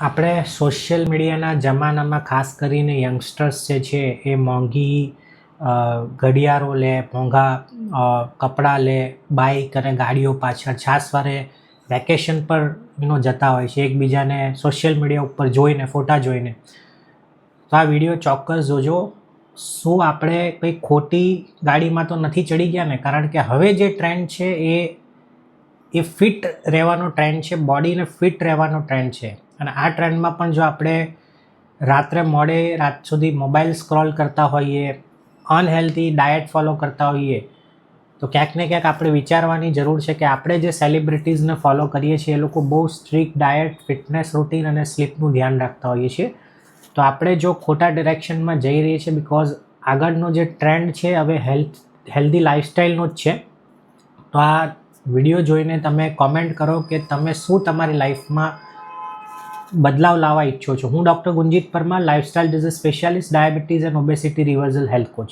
આપણે સોશિયલ મીડિયાના જમાનામાં ખાસ કરીને યંગસ્ટર્સ જે છે એ મોંઘી ઘડિયાળો લે, મોંઘા કપડાં લે, બાઇક અને ગાડીઓ પાછળ છાસવારે વેકેશન પર જતા હોય છે એકબીજાને સોશિયલ મીડિયા ઉપર જોઈને, ફોટા જોઈને. તો આ વિડીયો ચોક્કસ જોજો. શું આપણે કંઈ ખોટી ગાડીમાં તો નથી ચડી ગયા ને? કારણ કે હવે જે ટ્રેન્ડ છે એ ફિટ રહેવાનો ટ્રેન્ડ છે, બોડીને ફિટ રહેવાનો ટ્રેન્ડ છે. અને આ ટ્રેન્ડમાં પણ જો આપણે રાત્રે મોડે રાત સુધી મોબાઈલ સ્ક્રોલ કરતા હોઈએ, અનહેલ્ધી ડાયટ ફોલો કરતા હોઈએ, તો ક્યાંક ને ક્યાંક આપણે વિચારવાની જરૂર છે કે આપણે જે સેલિબ્રિટીઝને ફોલો કરીએ છીએ એ લોકો બહુ સ્ટ્રિક્ટ ડાયટ, ફિટનેસ રૂટીન અને સ્લીપનું ધ્યાન રાખતા હોઈએ છીએ. તો આપણે જો ખોટા ડિરેક્શનમાં જઈ રહીએ છીએ, બિકોઝ આગળનો જે ટ્રેન્ડ છે હવે હેલ્ધી લાઇફસ્ટાઈલનો જ છે. તો આ વિડીયો જોઈને તમે કોમેન્ટ કરો કે તમે શું તમારી લાઈફમાં બદલાવ લાવવા ઈચ્છો છો. હું doctor Gunjit Parmar, lifestyle disease specialist, diabetes and obesity reversal health coach.